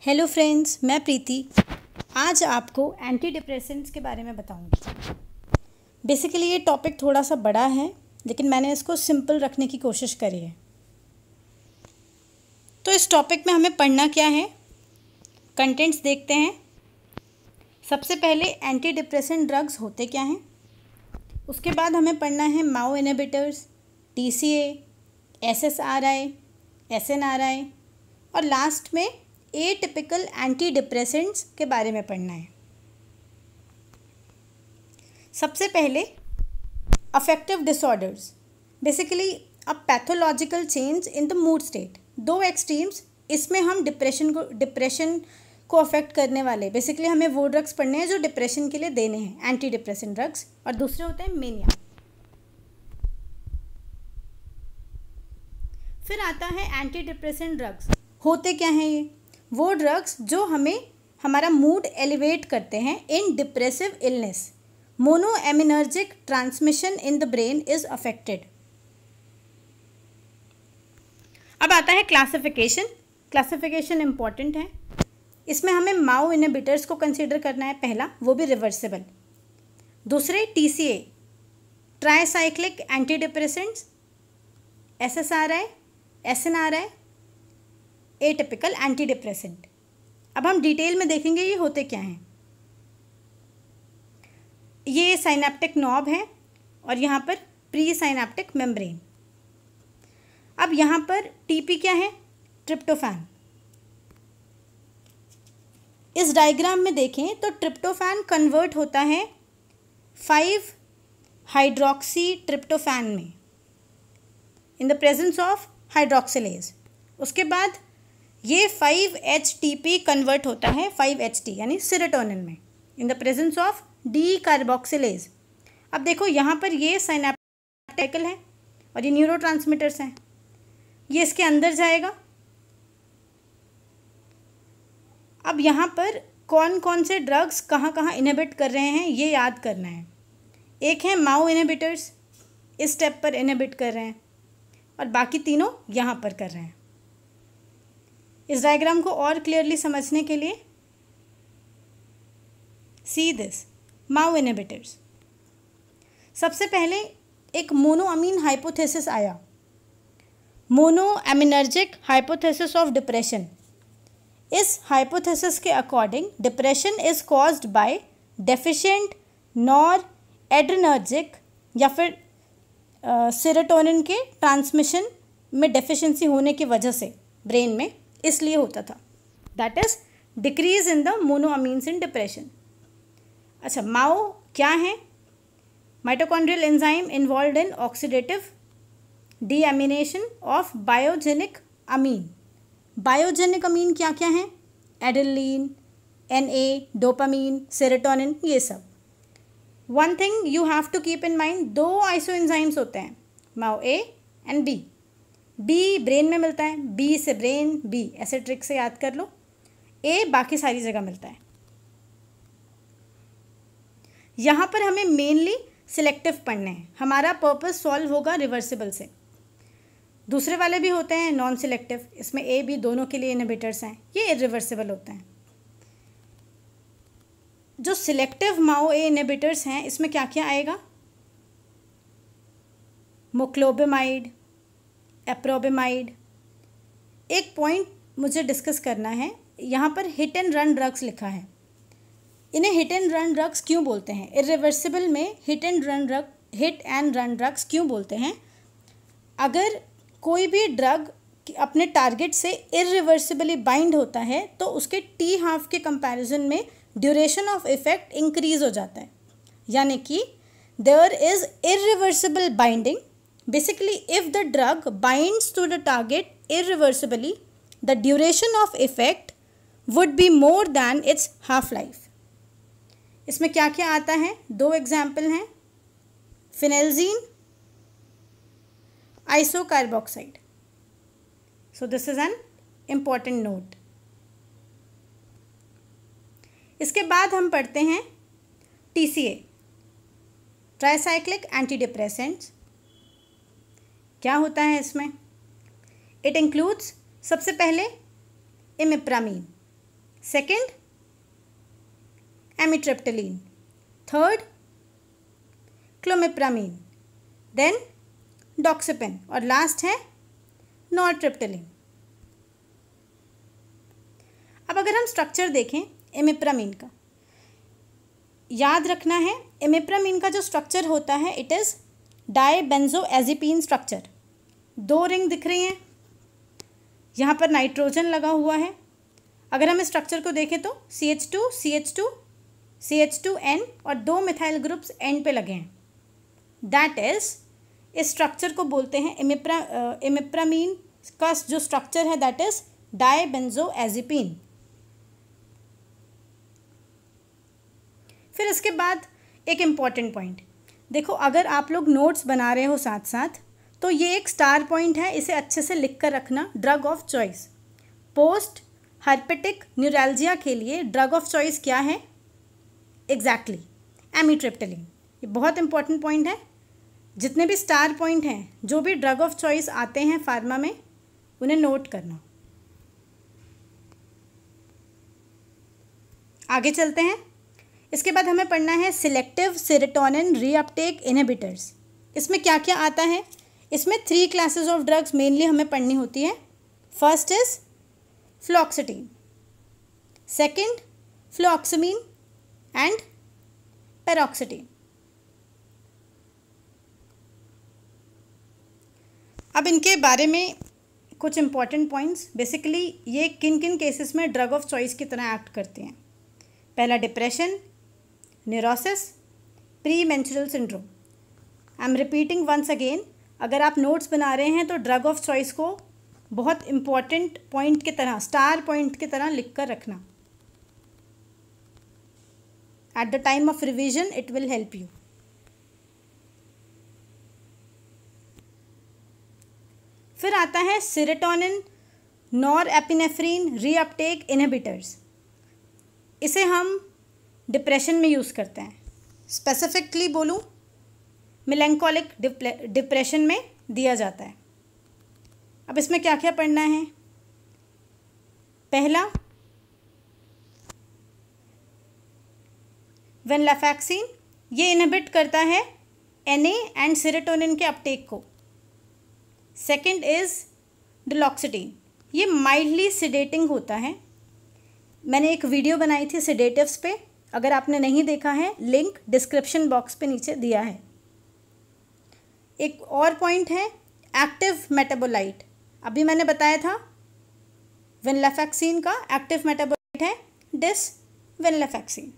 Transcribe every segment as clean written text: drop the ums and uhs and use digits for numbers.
Hello friends, मैं प्रीति आज आपको एंटी डिप्रेसेंट्स के बारे में बताऊंगी। बेसिकली ये टॉपिक थोड़ा सा बड़ा है, लेकिन मैंने इसको सिंपल रखने की कोशिश करी है। तो इस टॉपिक में हमें पढ़ना क्या है, कंटेंट्स देखते हैं। सबसे पहले एंटी डिप्रेसेंट ड्रग्स होते क्या हैं, उसके बाद हमें पढ़ना है माओ इनहिबिटर्स, TCA, SSRI, SNRI और लास्ट में एटिपिकल एंटी डिप्रेसेंट्स के बारे में पढ़ना है। सबसे पहले affective disorders, basically a pathological change in the mood state. दो एक्सट्रीम्स, इसमें हम डिप्रेशन को अफेक्ट करने वाले, बेसिकली हमें वो ड्रग्स पढ़ने हैं जो डिप्रेशन के लिए देने हैं, एंटी डिप्रेसेंट ड्रग्स, और दूसरे होते हैं मेनिया। फिर आता है एंटी डिप्रेसेंट ड्रग्स। होते क्या हैं ये? वो ड्रग्स जो हमें हमारा मूड एलिवेट करते हैं in depressive illness. Monoaminergic transmission in the brain is affected. अब आता है क्लासिफिकेशन। क्लासिफिकेशन इंपॉर्टेंट है। इसमें हमें माओ इनहिबिटर्स को कंसीडर करना है, पहला, वो भी रिवर्सिबल। दूसरे TCA, tricyclic anti depressants, SSRI, SNRI, atypical anti depressant. अब हम डिटेल में देखेंगे ये होते क्या हैं। ये साइनेप्टिक नॉब है और यहाँ पर प्री साइनेप्टिक मेम्ब्रेन। अब यहाँ पर TP क्या है? ट्रिप्टोफैन। इस डायग्राम में देखें तो ट्रिप्टोफैन कन्वर्ट होता है 5 हाइड्रोक्सी ट्रिप्टोफैन में in the presence of hydroxylase. उसके बाद ये 5-HTP कन्वर्ट होता है 5-HT यानी सेरोटोनिन में in the presence of D carboxylase. अब देखो यहाँ पर ये साइनेप्टिक है और ये न्यूरोट्रांसमीटर्स हैं, ये इसके अंदर जाएगा। अब यहाँ पर कौन कौन से ड्रग्स कहाँ कहाँ इनहिबिट कर रहे हैं ये याद करना है। एक है माओ इनहिबिटर्स, इस स्टेप पर इनहिबिट कर रहे हैं, और बाकी तीनों यहाँ पर कर रहे हैं। इस डायग्राम को और क्लियरली समझने के लिए सी दिस माओ इनहिबिटर्स। सबसे पहले एक मोनोअमीन हाइपोथेसिस आया, मोनोएमिनर्जिक हाइपोथेसिस ऑफ डिप्रेशन। इस हाइपोथेसिस के according depression is caused by deficient nor adrenergic या फिर सेरोटोनिन के ट्रांसमिशन में डेफिशिएंसी होने की वजह से ब्रेन में, इसलिए होता था। That is decrease in the monoamines in depression. अच्छा, माओ क्या है? Mitochondrial enzyme involve in oxidative deamination of biogenic amine. Biogenic amine क्या क्या हैं? एडेनिलीन, NA, डोपामीन, सेरोटोनिन, ये सब। One thing you have to keep in mind, 2 isoenzymes होते हैं, MAO A and B। B brain में मिलता है, B से ब्रेन, B ऐसे ट्रिक से याद कर लो। A बाकी सारी जगह मिलता है। यहाँ पर हमें मेनली सिलेक्टिव पढ़ने हैं, हमारा पर्पस सॉल्व होगा रिवर्सिबल से। दूसरे वाले भी होते हैं नॉन सिलेक्टिव, इसमें A B दोनों के लिए इनहिबिटर्स हैं, ये इरिवर्सिबल होते हैं। जो सिलेक्टिव माओ A इनहिबिटर्स हैं, इसमें क्या क्या आएगा? मोक्लोबिमाइड, एप्रोबिमाइड। एक पॉइंट मुझे डिस्कस करना है, यहाँ पर हिट एंड रन ड्रग्स लिखा है। इन्हें हिट एंड रन ड्रग्स क्यों बोलते हैं? इरिवर्सिबल में हिट एंड रन ड्रग्स क्यों बोलते हैं? अगर कोई भी ड्रग अपने टारगेट से इरिवर्सिबली बाइंड होता है तो उसके T½ के कंपैरिजन में ड्यूरेशन ऑफ इफेक्ट इंक्रीज हो जाता है, यानी कि there is irreversible binding. Basically, if the drug binds to the target irreversibly, the duration of effect would be more than its half-life. इसमें क्या क्या आता है? 2 एग्जाम्पल हैं, फिनेल्जीन, आइसोकार्बोक्साइड। So this is an important note. इसके बाद हम पढ़ते हैं TCA, ट्राइसाइक्लिक एंटी डिप्रेसेंट्स। क्या होता है इसमें? इट इंक्लूड्स सबसे पहले इमिप्रामीन, सेकेंड एमिट्रिप्टिलीन, थर्ड क्लोमिप्रामीन, देन डॉक्सिपिन और लास्ट है नॉरट्रिप्टिलीन। अब अगर हम स्ट्रक्चर देखें इमिप्रामीन का, याद रखना है इमिप्रामीन का जो स्ट्रक्चर होता है इट इज़ डाइबेंजोएज़िपीन स्ट्रक्चर। 2 रिंग दिख रही हैं, यहाँ पर नाइट्रोजन लगा हुआ है। अगर हम इस स्ट्रक्चर को देखें तो CH2 CH2 CH2N और 2 मिथाइल ग्रुप्स एंड पे लगे हैं। दैट इज़ इस स्ट्रक्चर को बोलते हैं इमिप्रामीन का जो स्ट्रक्चर है दैट इज़ डाइबेंजोएज़िपीन। फिर इसके बाद एक इम्पॉर्टेंट पॉइंट देखो, अगर आप लोग नोट्स बना रहे हो साथ साथ तो ये एक स्टार पॉइंट है, इसे अच्छे से लिख कर रखना। Drug of choice, post herpetic neuralgia के लिए ड्रग ऑफ चॉइस क्या है? एग्जैक्टली एमिट्रिप्टिलीन। ये बहुत इंपॉर्टेंट पॉइंट है। जितने भी स्टार पॉइंट हैं, जो भी ड्रग ऑफ चॉइस आते हैं फार्मा में, उन्हें नोट करना। आगे चलते हैं। इसके बाद हमें पढ़ना है सिलेक्टिव सेरोटोनिन रीअपटेक इनहिबिटर्स। इसमें क्या क्या आता है? इसमें 3 क्लासेस ऑफ ड्रग्स मेनली हमें पढ़नी होती है। First is fluoxetine, second fluvoxamine and paroxetine. अब इनके बारे में कुछ इंपॉर्टेंट पॉइंट्स। बेसिकली ये किन किन केसेस में ड्रग ऑफ चॉइस की तरह एक्ट करते हैं? पहला depression, neurosis, pre menstrual syndrome. I am repeating once again, अगर आप नोट्स बना रहे हैं तो ड्रग ऑफ चॉइस को बहुत इंपॉर्टेंट पॉइंट की तरह, स्टार पॉइंट की तरह लिख कर रखना। At the time of revision it will help you. फिर आता है सेरोटोनिन नॉरएपिनेफ्रिन रीअपटेक इनहिबिटर्स। इसे हम डिप्रेशन में यूज़ करते हैं। स्पेसिफिकली बोलूँ, मेलैंकोलिक डिप्रेशन में दिया जाता है। अब इसमें क्या क्या पढ़ना है? पहला वेनलाफैक्सिन, ये इनहिबिट करता है Na एंड सेरोटोनिन के अपटेक को। सेकंड इज डुलोक्सिटीन, ये माइल्डली सिडेटिंग होता है। मैंने एक वीडियो बनाई थी सिडेटिव्स पे, अगर आपने नहीं देखा है लिंक डिस्क्रिप्शन बॉक्स पे नीचे दिया है। एक और पॉइंट है एक्टिव मेटाबोलाइट। अभी मैंने बताया था वेनलाफैक्सिन का एक्टिव मेटाबोलाइट है वेनलाफैक्सिन।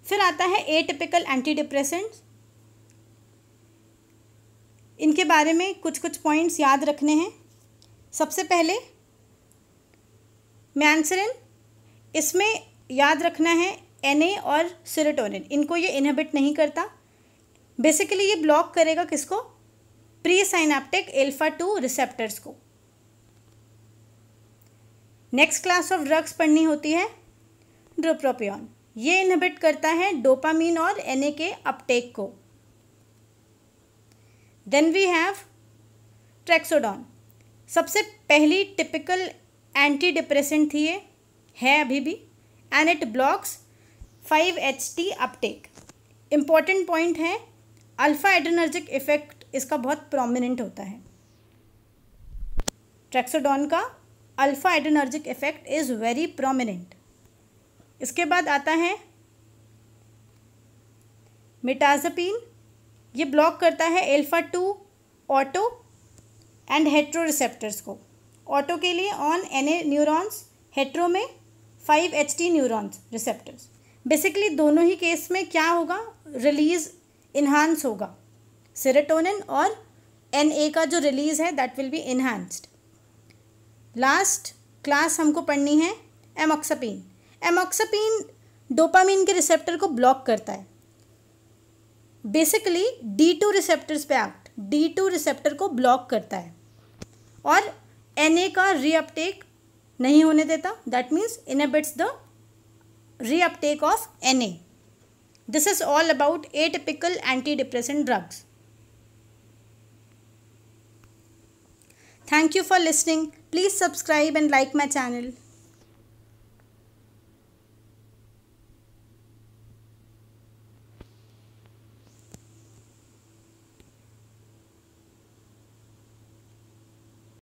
फिर आता है एटिपिकल एंटी डिप्रेसेंट्स। इनके बारे में कुछ कुछ पॉइंट्स याद रखने हैं। सबसे पहले मैंक्सरिन, इसमें याद रखना है Na और सेरोटोनिन, इनको ये इनहिबिट नहीं करता। बेसिकली ये ब्लॉक करेगा किसको? प्री साइनेप्टिक अल्फा 2 रिसेप्टर्स को। नेक्स्ट क्लास ऑफ ड्रग्स पढ़नी होती है ड्रोप्रोपियन, ये इनहिबिट करता है डोपामीन और Na के अपटेक को। देन वी हैव ट्रेक्सोडॉन, सबसे पहली टिपिकल एंटी डिप्रेसेंट थी ये, है अभी भी, and it blocks 5-HT Uptake. Important point है, अल्फा एड्रेनर्जिक इफेक्ट इसका बहुत प्रोमिनेंट होता है। ट्रेक्सोडॉन का alpha adrenergic effect is very prominent. इसके बाद आता है मिटाज़ापिन, ये ब्लॉक करता है alpha 2 auto and hetero receptors को। ऑटो के लिए ऑन Na न्यूरॉन्स, हेट्रो में 5-HT न्यूरॉन्स रिसेप्टर्स। बेसिकली दोनों ही केस में क्या होगा? रिलीज इन्हांस होगा। सेरोटोनिन और Na का जो रिलीज है that will be enhanced. Last class हमको पढ़नी है एमोक्सापिन। एमोक्सापिन डोपामीन के रिसेप्टर को ब्लॉक करता है। बेसिकली D2 रिसेप्टर्स पे एक्ट, D2 रिसेप्टर को ब्लॉक करता है और Na का रीअपटेक नहीं होने देता। That means inhibits the reuptake of Na. This is all about atypical anti depressant drugs. Thank you for listening. Please subscribe and like my channel.